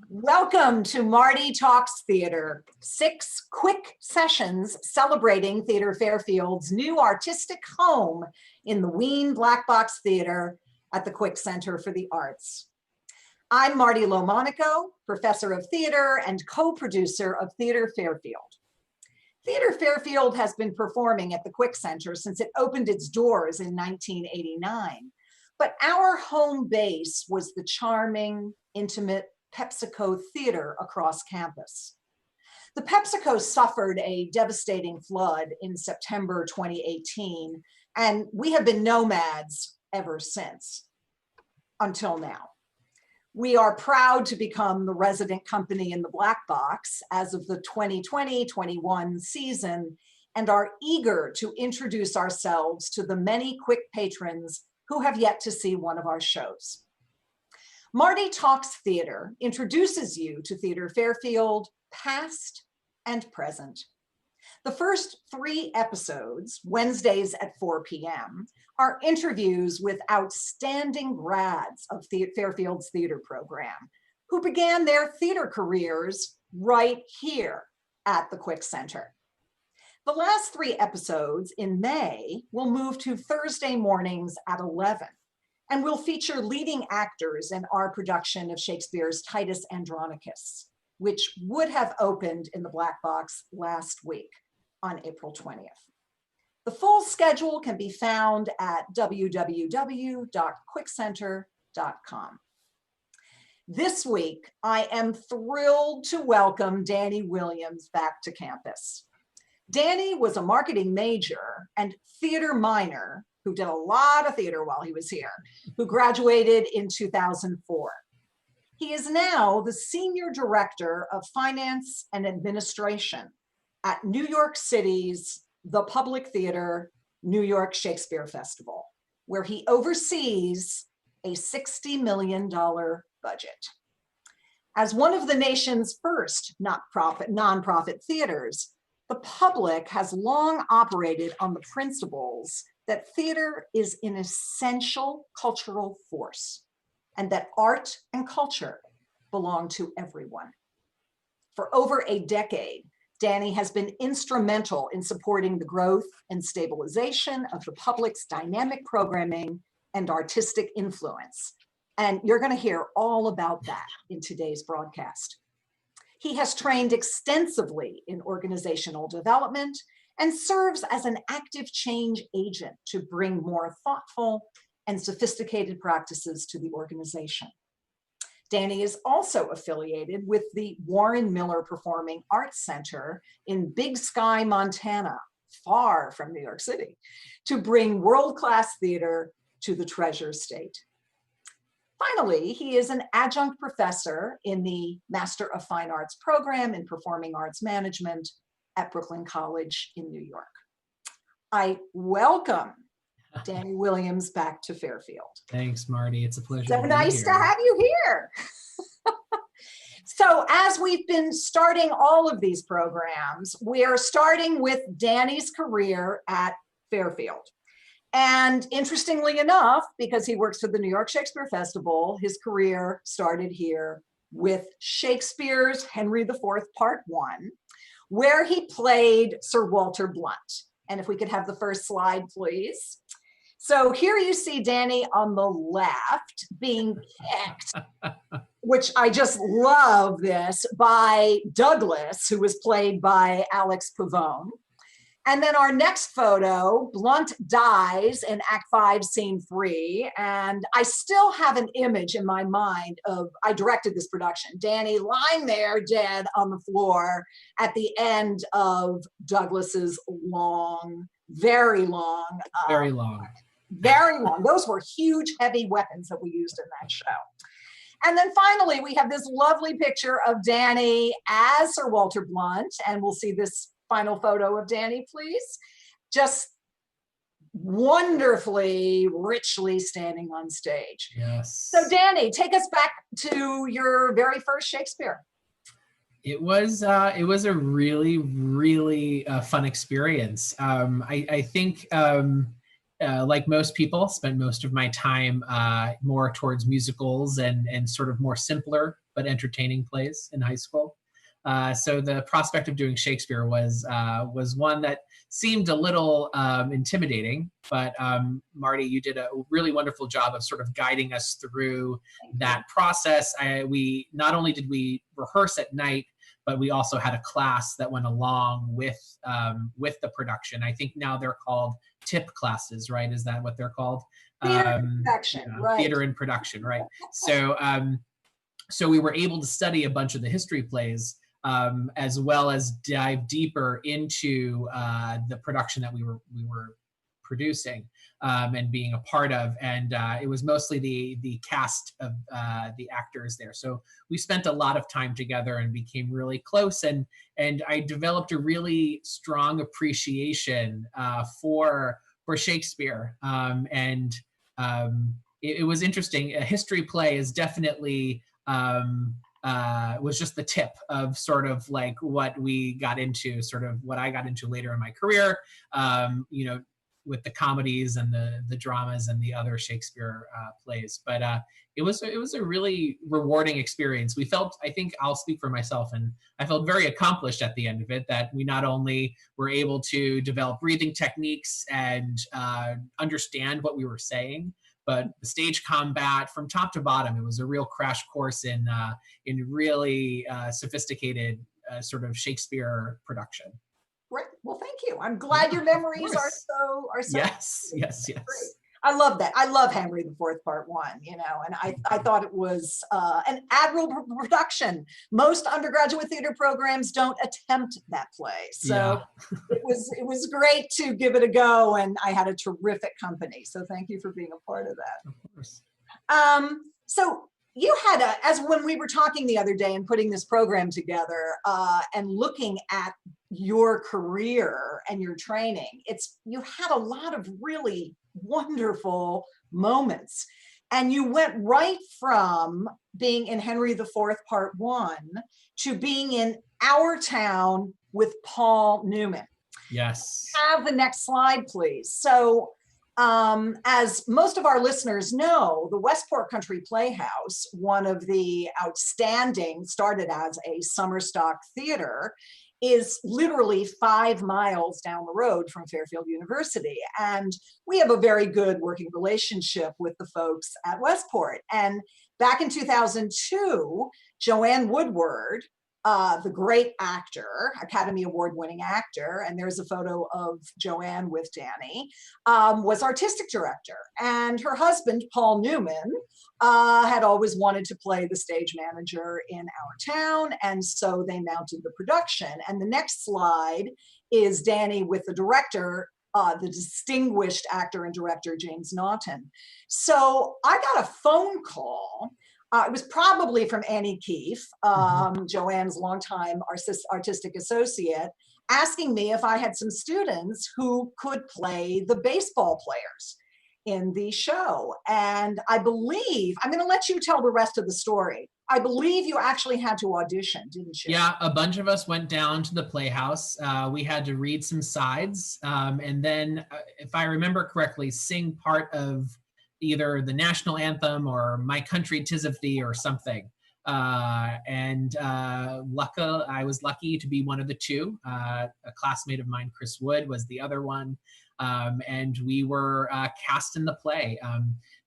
Welcome to Marti Talks Theatre, 6 quick sessions celebrating Theatre Fairfield's new artistic home in the Wien Blackbox Theatre at the Quick Center for the Arts. I'm Marti Lomonico, professor of theatre and co-producer of Theatre Fairfield. Theatre Fairfield has been performing at the Quick Center since it opened its doors in 1989, but our home base was the charming, intimate Pepsico Theatre across campus. The Pepsico suffered a devastating flood in September 2018, and we have been nomads ever since, until now. We are proud to become the resident company in the Black Box as of the 2020-21 season, and are eager to introduce ourselves to the many quick patrons who have yet to see one of our shows. Marti Talks Theatre introduces you to Theatre Fairfield, past and present. The first 3 episodes, Wednesdays at 4 p.m., are interviews with outstanding grads of Fairfield's theatre program, who began their theatre careers right here at the Quick Center. The last 3 episodes in May will move to Thursday mornings at 11. And we'll feature leading actors in our production of Shakespeare's Titus Andronicus, which would have opened in the Black Box last week on April 20th. The full schedule can be found at www.quickcenter.com. This week, I am thrilled to welcome Danny Williams back to campus. Danny was a marketing major and theater minor who did a lot of theater while he was here, who graduated in 2004. He is now the Senior Director of Finance and Administration at New York City's The Public Theater New York Shakespeare Festival, where he oversees a $60 million budget. As one of the nation's first nonprofit theaters, the public has long operated on the principles that theater is an essential cultural force and that art and culture belong to everyone. For over a decade, Danny has been instrumental in supporting the growth and stabilization of the public's dynamic programming and artistic influence. And you're going to hear all about that in today's broadcast. He has trained extensively in organizational development and serves as an active change agent to bring more thoughtful and sophisticated practices to the organization. Danny is also affiliated with the Warren Miller Performing Arts Center in Big Sky, Montana, far from New York City, to bring world-class theater to the Treasure State. Finally, he is an adjunct professor in the Master of Fine Arts program in Performing Arts Management at Brooklyn College in New York. I welcome Danny Williams back to Fairfield. Thanks, Marty. It's a pleasure. So nice to have you here. So as we've been starting all of these programs, we are starting with Danny's career at Fairfield. And interestingly enough, because he works for the New York Shakespeare Festival, his career started here with Shakespeare's Henry IV, Part 1, where he played Sir Walter Blunt. And if we could have the first slide, please. So here you see Danny on the left being picked, which I just love this, by Douglas, who was played by Alex Pavone. And then our next photo, Blunt dies in Act 5, Scene 3. And I still have an image in my mind of, I directed this production, Danny lying there dead on the floor at the end of Douglas's long, very long. Very long. Very long. Those were huge, heavy weapons that we used in that show. And then finally, we have this lovely picture of Danny as Sir Walter Blunt. And we'll see this final photo of Danny, please. Just wonderfully, richly standing on stage. Yes. So Danny, take us back to your very first Shakespeare. It was a really, really fun experience. I think, like most people, spent most of my time more towards musicals and sort of more simpler but entertaining plays in high school. So the prospect of doing Shakespeare was one that seemed a little intimidating, but Marti, you did a really wonderful job of sort of guiding us through that process. We not only did we rehearse at night, but we also had a class that went along with the production. I think now they're called TIP classes, right? Is that what they're called? Theater in production, right? Theater in production, right? So we were able to study a bunch of the history plays, as well as dive deeper into the production that we were producing and being a part of. And it was mostly the cast of the actors there. So we spent a lot of time together and became really close. And I developed a really strong appreciation for Shakespeare. It was interesting. A history play is definitely was just the tip of sort of like what we got into, sort of what I got into later in my career, with the comedies and the dramas and the other Shakespeare plays. But it was a really rewarding experience. We felt, I think I'll speak for myself, and I felt very accomplished at the end of it, that we not only were able to develop breathing techniques and understand what we were saying, but the stage combat from top to bottom, it was a real crash course in really sophisticated sort of Shakespeare production. Great. Well, thank you. I'm glad your memories are so. Yes. Great. I love that. I love Henry IV Part 1, and I thought it was an admirable production. Most undergraduate theater programs don't attempt that play. So it was great to give it a go, and I had a terrific company. So thank you for being a part of that. Of course. So you had as when we were talking the other day and putting this program together and looking at your career and your training, you had a lot of really wonderful moments, and you went right from being in Henry IV Part 1 to being in Our Town with Paul Newman. Yes. Have the next slide, please. So as most of our listeners know, the Westport Country Playhouse, one of the outstanding, started as a summer stock theater, is literally 5 miles down the road from Fairfield University. And we have a very good working relationship with the folks at Westport. And back in 2002, Joanne Woodward, the great actor, Academy Award winning actor, and there's a photo of Joanne with Danny, was artistic director. And her husband, Paul Newman, had always wanted to play the stage manager in Our Town, and so they mounted the production. And the next slide is Danny with the director, the distinguished actor and director, James Naughton. So I got a phone call. It was probably from Annie Keefe, Joanne's longtime artistic associate, asking me if I had some students who could play the baseball players in the show. And I believe, I'm going to let you tell the rest of the story. I believe you actually had to audition, didn't you? Yeah, a bunch of us went down to the Playhouse. We had to read some sides, and then, if I remember correctly, sing part of either the national anthem or My Country 'Tis of Thee or something. I was lucky to be one of the two. A classmate of mine, Chris Wood, was the other one. And we were cast in the play.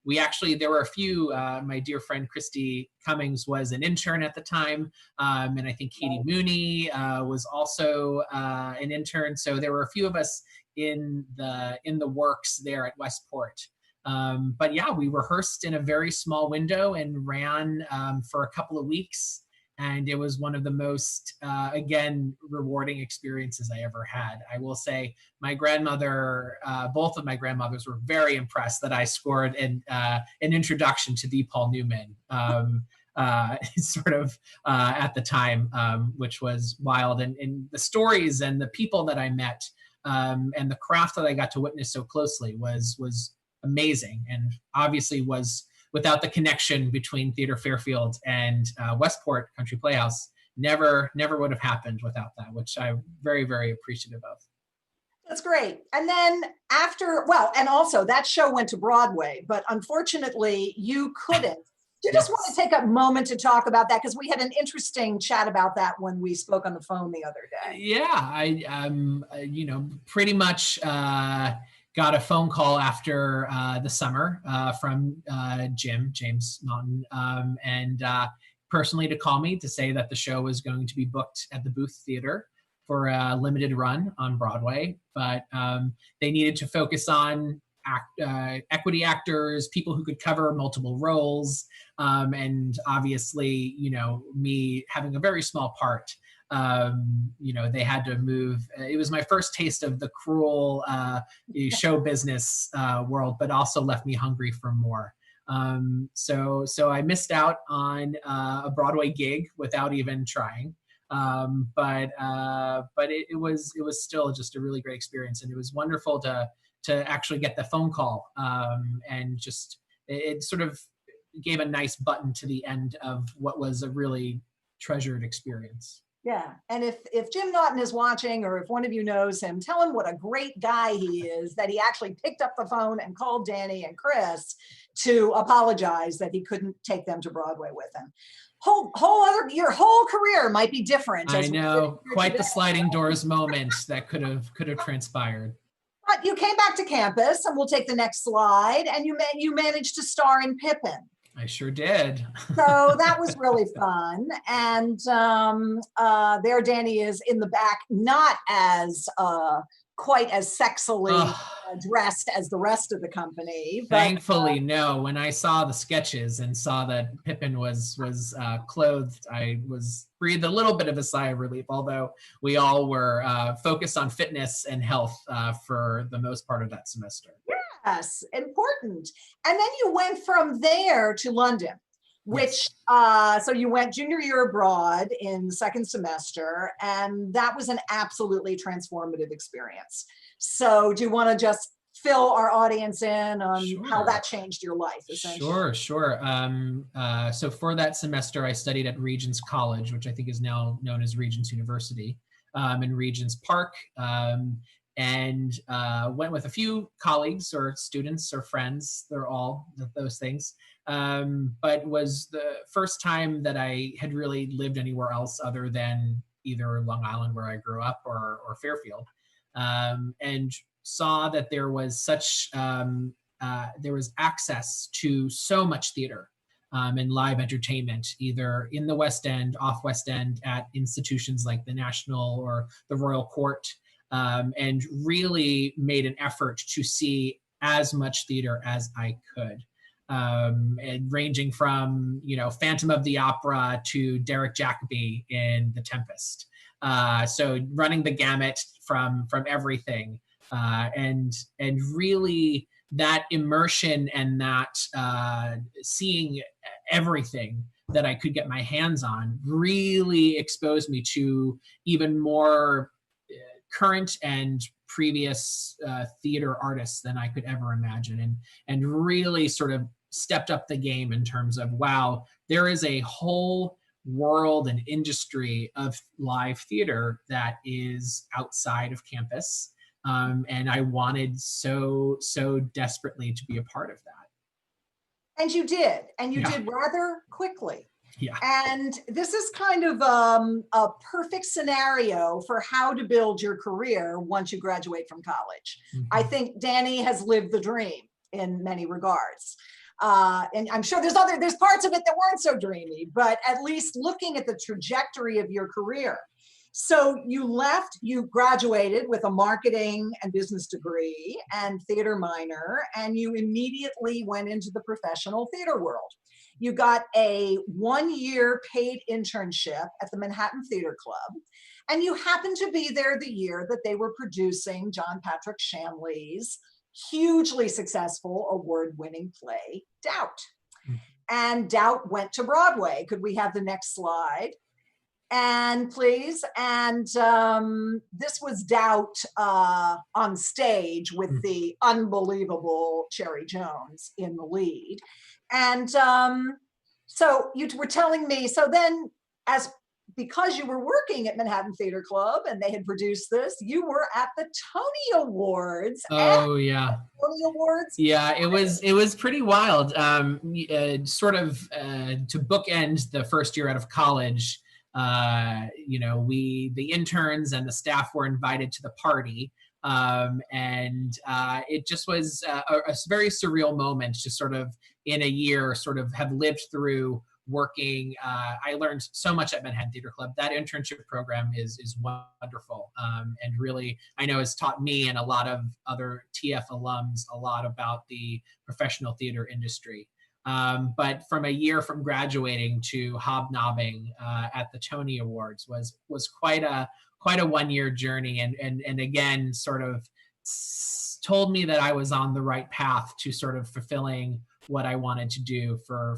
There were a few, my dear friend Christy Cummings was an intern at the time. And I think Katie Mooney was also an intern. So there were a few of us in the works there at Westport. But yeah, we rehearsed in a very small window and ran for a couple of weeks. And it was one of the most, again, rewarding experiences I ever had. I will say my grandmother, both of my grandmothers were very impressed that I scored an introduction to the Paul Newman, sort of at the time, which was wild. And the stories and the people that I met and the craft that I got to witness so closely was amazing, and obviously was without the connection between Theatre Fairfield and Westport Country Playhouse, never would have happened without that, which I'm very, very appreciative of. That's great. And then and also that show went to Broadway, but unfortunately you couldn't Do you just want to take a moment to talk about that? Because we had an interesting chat about that when we spoke on the phone the other day. Yeah, I pretty much got a phone call after the summer from James Naughton, and personally to call me to say that the show was going to be booked at the Booth Theatre for a limited run on Broadway, but they needed to focus on equity actors, people who could cover multiple roles, and obviously, me having a very small part, they had to move. It was my first taste of the cruel show business world, but also left me hungry for more. So I missed out on a Broadway gig without even trying. But it was still just a really great experience, and it was wonderful to actually get the phone call, and just it sort of gave a nice button to the end of what was a really treasured experience. Yeah, and if Jim Naughton is watching, or if one of you knows him, tell him what a great guy he is, that he actually picked up the phone and called Danny and Chris to apologize that he couldn't take them to Broadway with him. Your whole career might be different. I know, quite the sliding doors moment that could have transpired. But you came back to campus, and we'll take the next slide, and you managed to star in Pippin. I sure did. So that was really fun. And there Danny is in the back, not as quite as sexily dressed as the rest of the company. But, thankfully, no. When I saw the sketches and saw that Pippin was clothed, I breathed a little bit of a sigh of relief, although we all were focused on fitness and health for the most part of that semester. Yes, important. And then you went from there to London, which, so you went junior year abroad in the second semester, and that was an absolutely transformative experience. So do you want to just fill our audience in on how that changed your life, essentially? Sure. So for that semester, I studied at Regent's College, which I think is now known as Regent's University, in Regent's Park. And went with a few colleagues or students or friends. They're all those things. But was the first time that I had really lived anywhere else other than either Long Island, where I grew up, or Fairfield, and saw that there was there was access to so much theater and live entertainment, either in the West End, off West End, at institutions like the National or the Royal Court. And really made an effort to see as much theater as I could, and ranging from Phantom of the Opera to Derek Jacobi in The Tempest. So running the gamut from everything, and really that immersion and that seeing everything that I could get my hands on really exposed me to even more current and previous theater artists than I could ever imagine, and really sort of stepped up the game in terms of, wow, there is a whole world and industry of live theater that is outside of campus, and I wanted so desperately to be a part of that. And you did, and you did rather quickly. Yeah. And this is kind of a perfect scenario for how to build your career once you graduate from college. Mm-hmm. I think Danny has lived the dream in many regards. And I'm sure there's parts of it that weren't so dreamy, but at least looking at the trajectory of your career. So you graduated with a marketing and business degree and theater minor, and you immediately went into the professional theater world. You got a 1-year paid internship at the Manhattan Theater Club, and you happened to be there the year that they were producing John Patrick Shanley's hugely successful award-winning play, Doubt. Mm-hmm. And Doubt went to Broadway. Could we have the next slide? And please, and this was Doubt on stage with the unbelievable Cherry Jones in the lead. And so you were telling me, so then as because you were working at Manhattan Theatre Club and they had produced this, you were at the Tony Awards. Oh yeah. Tony Awards. Yeah, it was pretty wild. Sort of to bookend the first year out of college, the interns and the staff were invited to the party. And it just was a very surreal moment to sort of in a year sort of have lived through working. I learned so much at Manhattan Theatre Club. That internship program is wonderful, and really I know has taught me and a lot of other TF alums a lot about the professional theater industry. But from a year from graduating to hobnobbing at the Tony Awards was quite a 1-year journey, and again sort of told me that I was on the right path to sort of fulfilling what I wanted to do for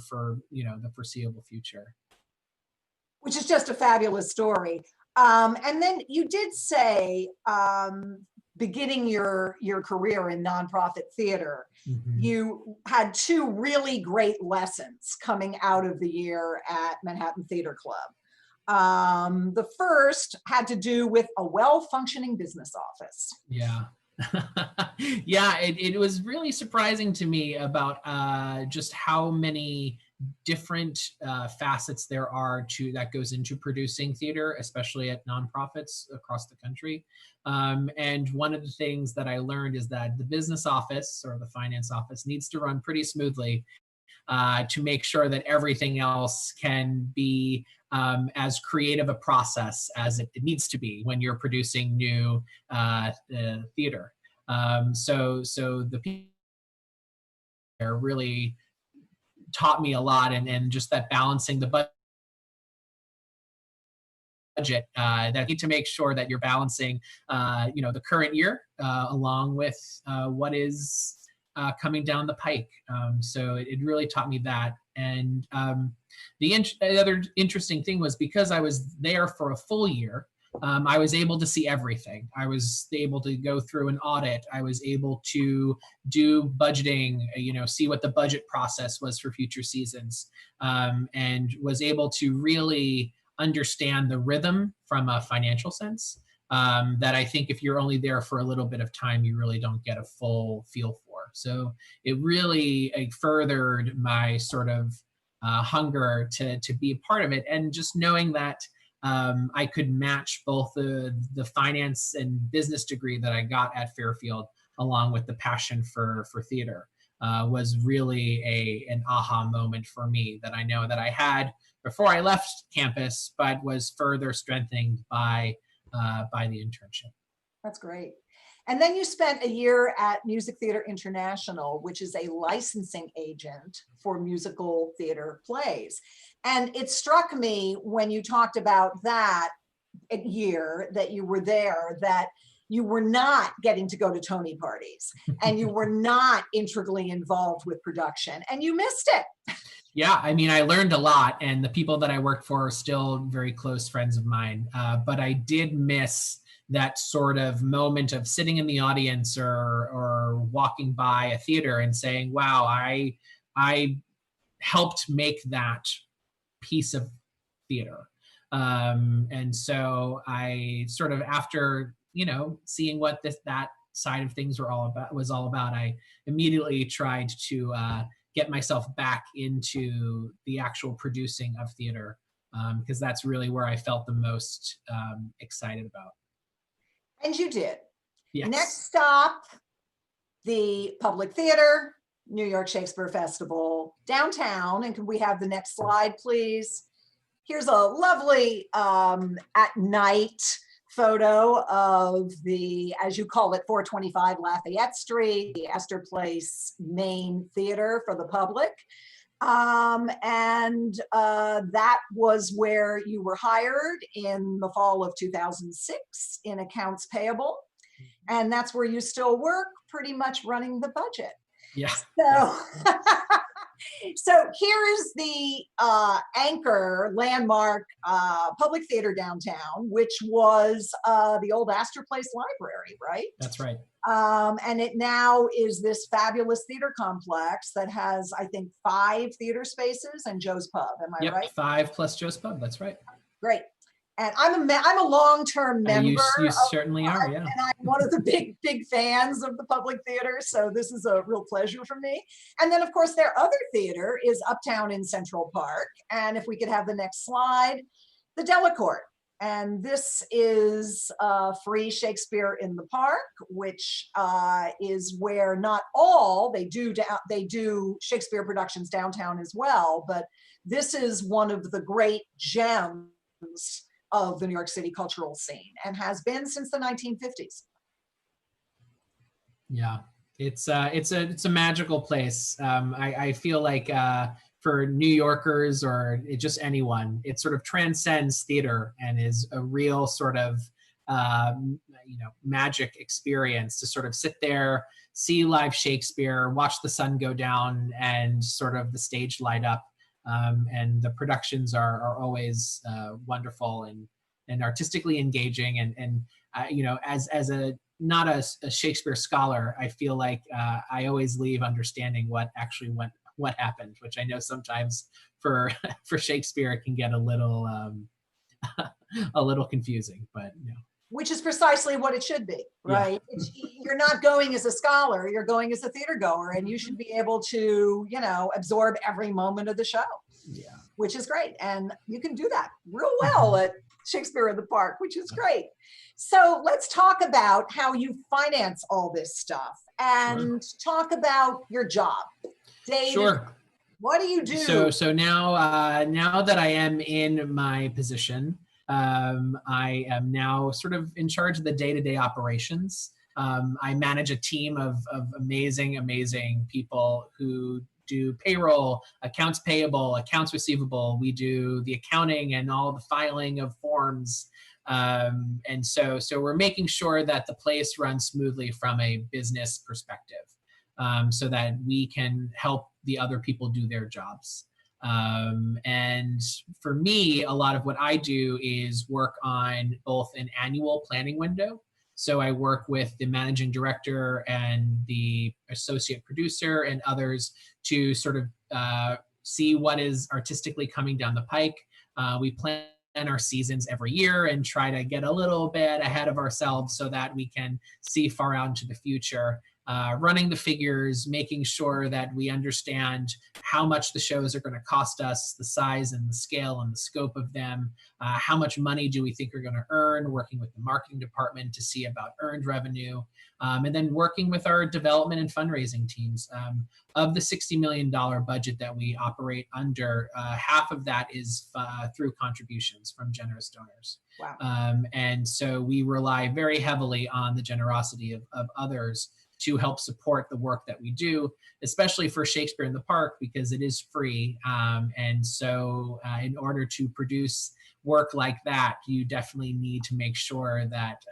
the foreseeable future. Which is just a fabulous story. And then you did say, beginning your career in nonprofit theater, Mm-hmm. you had 2 really great lessons coming out of the year at Manhattan Theatre Club. The first had to do with a well-functioning business office. Yeah. Yeah, it was really surprising to me about just how many different facets there are that goes into producing theater, especially at nonprofits across the country. And one of the things that I learned is that the business office or the finance office needs to run pretty smoothly to make sure that everything else can be as creative a process as it needs to be when you're producing new theater. So the people there really taught me a lot, and just that balancing the budget, that you need to make sure that you're balancing the current year along with what is coming down the pike. So it really taught me that. And the other interesting thing was because I was there for a full year, I was able to see everything. I was able to go through an audit. I was able to do budgeting, see what the budget process was for future seasons, and was able to really understand the rhythm from a financial sense that I think if you're only there for a little bit of time, you really don't get a full feel for. So it really furthered my sort of hunger to be a part of it, and just knowing that I could match both the finance and business degree that I got at Fairfield along with the passion for theater was really an aha moment for me that I know that I had before I left campus, but was further strengthened by the internship. That's great. And then you spent a year at Music Theatre International, which is a licensing agent for musical theater plays. And it struck me when you talked about that year that you were there, that you were not getting to go to Tony parties and you were not integrally involved with production, and you missed it. Yeah, I mean, I learned a lot, and the people that I worked for are still very close friends of mine. But I did miss that sort of moment of sitting in the audience or walking by a theater and saying, wow, I helped make that piece of theater. And so I sort of, after, seeing what that side of things was all about, I immediately tried to get myself back into the actual producing of theater, because that's really where I felt the most excited about. And you did. Yes. Next stop, the Public Theater, New York Shakespeare Festival, downtown. And can we have the next slide, please? Here's a lovely at night photo of the, as you call it, 425 Lafayette Street, the Astor Place main theater for the public. That was where you were hired in the fall of 2006 in accounts payable. And that's where you still work, pretty much running the budget. Yeah. So here is the anchor landmark public theater downtown, which was the old Astor Place Library, right? That's right. And it now is this fabulous theater complex that has, I think, 5 theater spaces and Joe's Pub. Am I right? 5 plus Joe's Pub. That's right. Great. And I'm a long-term member. You certainly are, yeah. And I'm one of the big fans of the Public Theater, so this is a real pleasure for me. And then, of course, their other theater is uptown in Central Park. And if we could have the next slide, the Delacorte. And this is free Shakespeare in the Park, which is where not all, they do Shakespeare productions downtown as well, but this is one of the great gems of the New York City cultural scene and has been since the 1950s. Yeah, it's a magical place. I feel like for New Yorkers or just anyone, it sort of transcends theater and is a real sort of magic experience to sort of sit there, see live Shakespeare, watch the sun go down, and sort of the stage light up. And the productions are always wonderful and artistically engaging. And as a not a Shakespeare scholar, I feel like I always leave understanding what actually what happened, which I know sometimes for Shakespeare it can get a little confusing, but Which is precisely what it should be, right? Yeah. You're not going as a scholar, you're going as a theater goer, and you should be able to, absorb every moment of the show. Yeah. Which is great. And you can do that real well at Shakespeare in the Park, which is great. So let's talk about how you finance all this stuff and talk about your job. Dave, sure. What do you do? So now that I am in my position, I am now sort of in charge of the day-to-day operations. I manage a team of amazing people who do payroll, accounts payable, accounts receivable. We do the accounting and all the filing of forms. And so we're making sure that the place runs smoothly from a business perspective, so that we can help the other people do their jobs. And for me, a lot of what I do is work on both an annual planning window. So I work with the managing director and the associate producer and others to sort of see what is artistically coming down the pike. We plan our seasons every year and try to get a little bit ahead of ourselves so that we can see far out into the future. Running the figures, making sure that we understand how much the shows are going to cost us, the size and the scale and the scope of them, how much money do we think we're going to earn, working with the marketing department to see about earned revenue, and then working with our development and fundraising teams. Of the $60 million budget that we operate under, half of that is through contributions from generous donors. Wow. And so we rely very heavily on the generosity of others to help support the work that we do, especially for Shakespeare in the Park, because it is free. And so in order to produce work like that, you definitely need to make sure that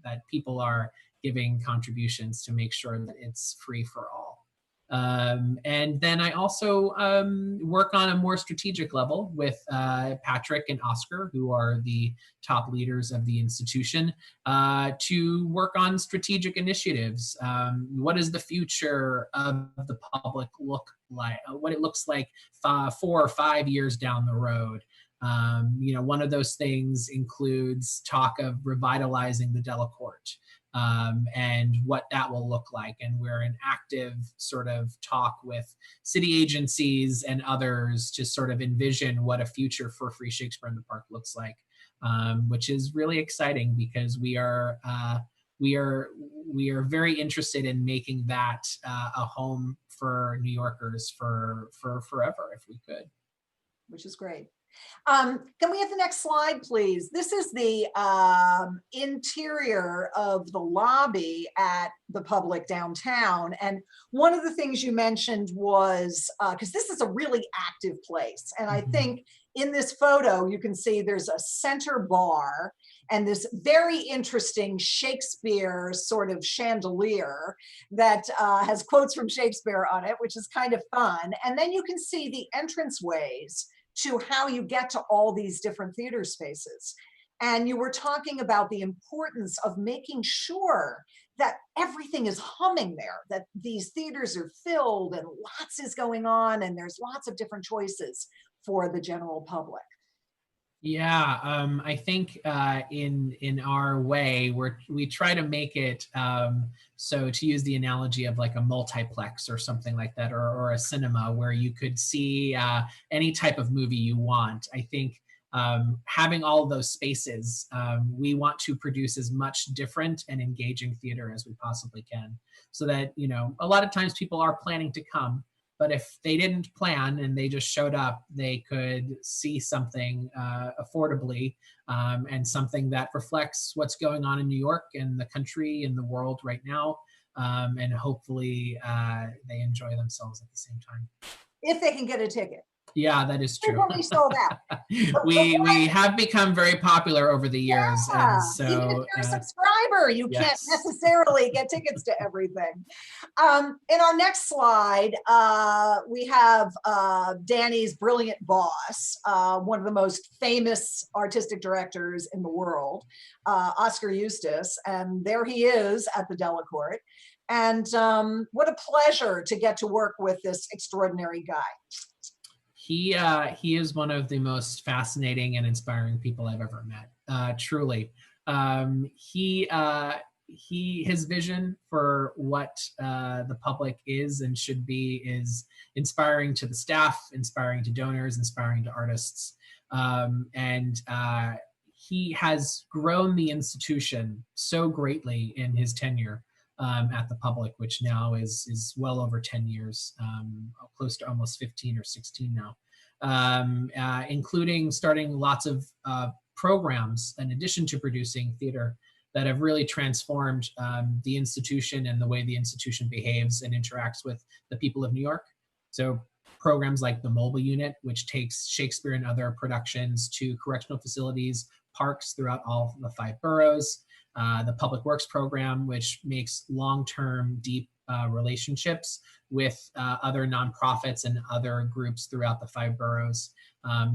that people are giving contributions to make sure that it's free for all. And then I also work on a more strategic level with Patrick and Oskar, who are the top leaders of the institution, to work on strategic initiatives. What does the future of the public look like? What it looks like 4 or 5 years down the road. One of those things includes talk of revitalizing the Delacorte. And what that will look like. And we're in active sort of talk with city agencies and others to sort of envision what a future for Free Shakespeare in the Park looks like, which is really exciting because we are very interested in making that a home for New Yorkers for forever, if we could. Which is great. Can we have the next slide, please? This is the interior of the lobby at the Public downtown. And one of the things you mentioned was, because this is a really active place. And I think in this photo, you can see there's a center bar and this very interesting Shakespeare sort of chandelier that has quotes from Shakespeare on it, which is kind of fun. And then you can see the entranceways to how you get to all these different theater spaces. And you were talking about the importance of making sure that everything is humming there, that these theaters are filled and lots is going on and there's lots of different choices for the general public. Yeah, I think in our way, we try to make it so, to use the analogy of like a multiplex or something like that, or a cinema where you could see any type of movie you want. I think having all of those spaces, we want to produce as much different and engaging theater as we possibly can, so that, you know, a lot of times people are planning to come, but if they didn't plan and they just showed up, they could see something affordably, and something that reflects what's going on in New York and the country and the world right now. And hopefully they enjoy themselves at the same time. If they can get a ticket. Yeah, that is We've true. already sold out. We have become very popular over the years, Yeah. and so even if you're a subscriber, you can't yes. necessarily get tickets to everything. In our next slide, we have Danny's brilliant boss, one of the most famous artistic directors in the world, Oskar Eustis, and there he is at the Delacorte. And what a pleasure to get to work with this extraordinary guy. He is one of the most fascinating and inspiring people I've ever met. Truly, his vision for what the public is and should be is inspiring to the staff, inspiring to donors, inspiring to artists, and he has grown the institution so greatly in his tenure at the public, which now is well over 10 years, close to almost 15 or 16 now, including starting lots of programs in addition to producing theater that have really transformed the institution and the way the institution behaves and interacts with the people of New York. So programs like the Mobile Unit, which takes Shakespeare and other productions to correctional facilities, parks throughout all the 5 boroughs. The Public Works program, which makes long-term, deep relationships with other nonprofits and other groups throughout the 5 boroughs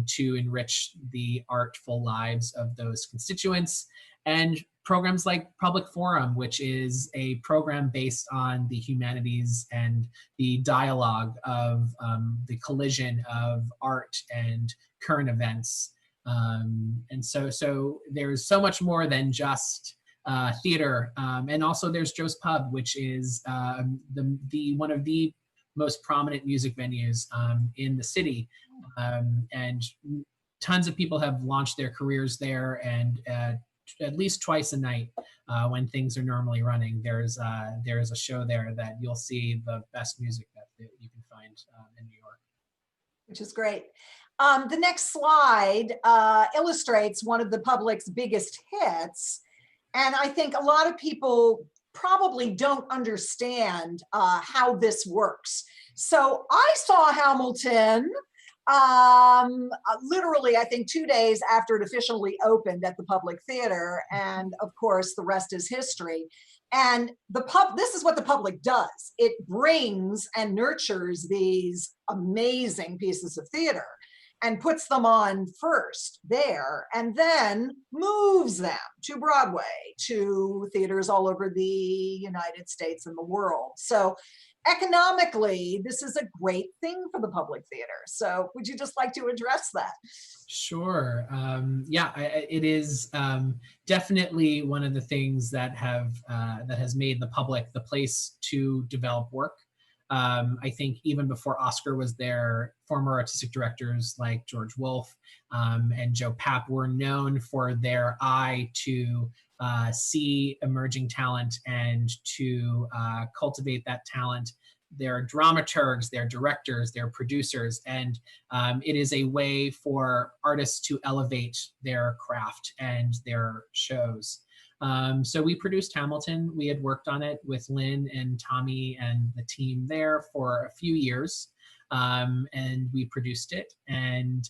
to enrich the artful lives of those constituents. And programs like Public Forum, which is a program based on the humanities and the dialogue of the collision of art and current events. And so there's so much more than just theater, and also there's Joe's Pub, which is the one of the most prominent music venues in the city, and tons of people have launched their careers there. And at least twice a night, when things are normally running, there's a show there that you'll see the best music that you can find in New York, which is great. The next slide illustrates one of the public's biggest hits. And I think a lot of people probably don't understand how this works. So I saw Hamilton literally, I think 2 days after it officially opened at the Public Theater. And of course, the rest is history. And this is what the public does. It brings and nurtures these amazing pieces of theater and puts them on first there, and then moves them to Broadway, to theaters all over the United States and the world. So economically, this is a great thing for the public theater. So would you just like to address that? Sure. Yeah, it is definitely one of the things that has made the public the place to develop work. I think even before Oskar was there, former artistic directors like George Wolfe and Joe Papp were known for their eye to see emerging talent and to cultivate that talent. They're dramaturgs, they're directors, they're producers, and it is a way for artists to elevate their craft and their shows. So we produced Hamilton. We had worked on it with Lynn and Tommy and the team there for a few years, and we produced it. And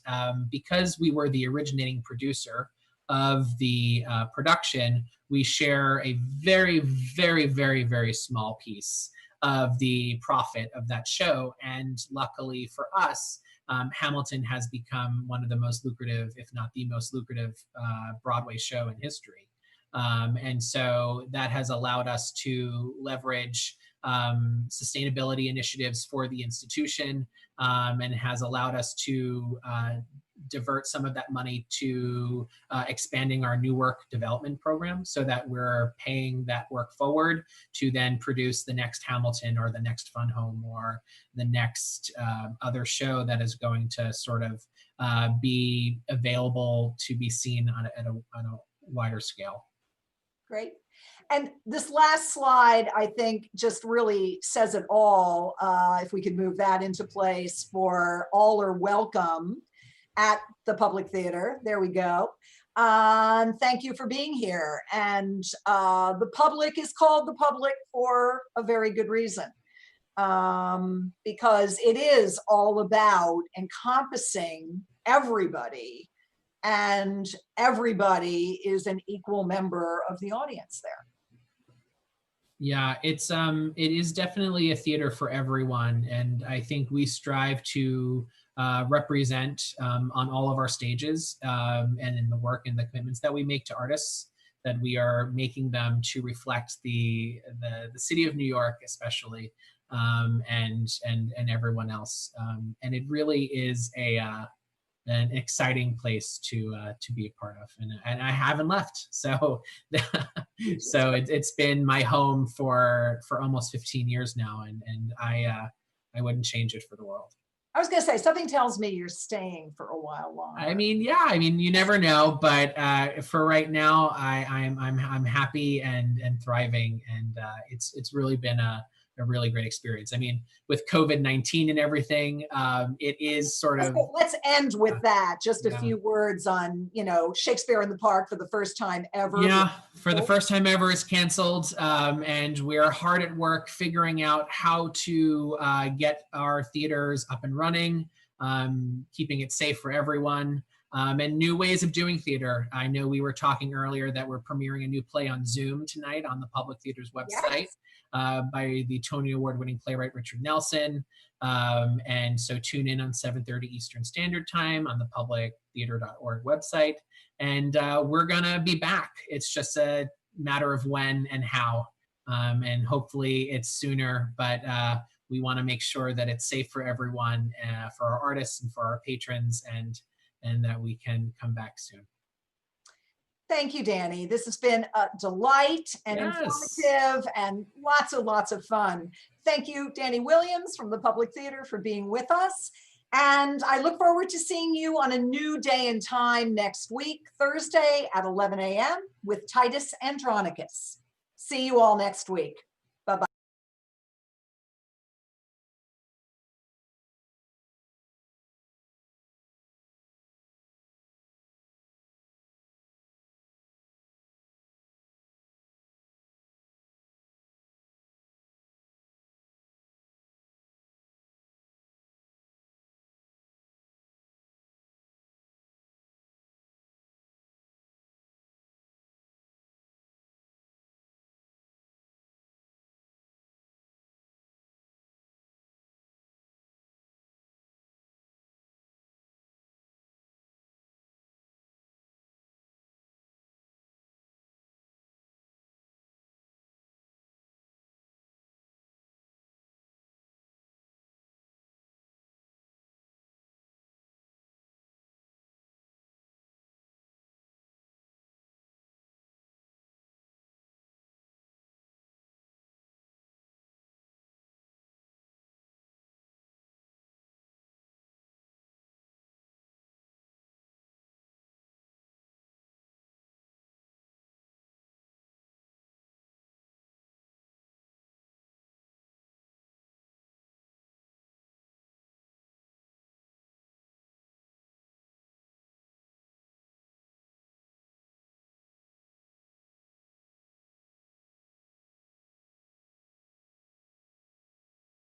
because we were the originating producer of the production, we share a very, very, very, very small piece of the profit of that show. And luckily for us, Hamilton has become one of the most lucrative, if not the most lucrative, Broadway show in history. And so that has allowed us to leverage sustainability initiatives for the institution, and has allowed us to divert some of that money to expanding our new work development program, so that we're paying that work forward to then produce the next Hamilton or the next Fun Home or the next other show that is going to sort of be available to be seen on a wider scale. Great. And this last slide, I think, just really says it all. If we could move that into place for all are welcome at the Public Theater. There we go. Thank you for being here. And the public is called the public for a very good reason, because it is all about encompassing everybody, and everybody is an equal member of the audience there. Yeah, it is definitely a theater for everyone, and I think we strive to represent on all of our stages and in the work and the commitments that we make to artists, that we are making them to reflect the city of New York, especially, and everyone else. And it really is an exciting place to be a part of, and I haven't left. So so it's been my home for almost 15 years now, and I wouldn't change it for the world. I was going to say, something tells me you're staying for a while longer. I mean, yeah, I mean, you never know, but for right now, I'm happy and thriving, and it's really been a really great experience. I mean, with COVID-19 and everything, it is sort of. Let's end with that. Just a few words on, Shakespeare in the Park for the first time ever. Yeah, for the first time ever is canceled, and we're hard at work figuring out how to get our theaters up and running, keeping it safe for everyone. And new ways of doing theater. I know we were talking earlier that we're premiering a new play on Zoom tonight on the Public Theater's website. Yes. By the Tony Award-winning playwright Richard Nelson. And so tune in on 7:30 Eastern Standard Time on the publictheater.org website. And we're gonna be back. It's just a matter of when and how. And hopefully it's sooner, but we wanna make sure that it's safe for everyone, for our artists and for our patrons, and that we can come back soon. Thank you, Danny. This has been a delight and informative and lots of fun. Thank you, Danny Williams from the Public Theater, for being with us. And I look forward to seeing you on a new day and time next week, Thursday at 11 a.m. with Titus Andronicus. See you all next week.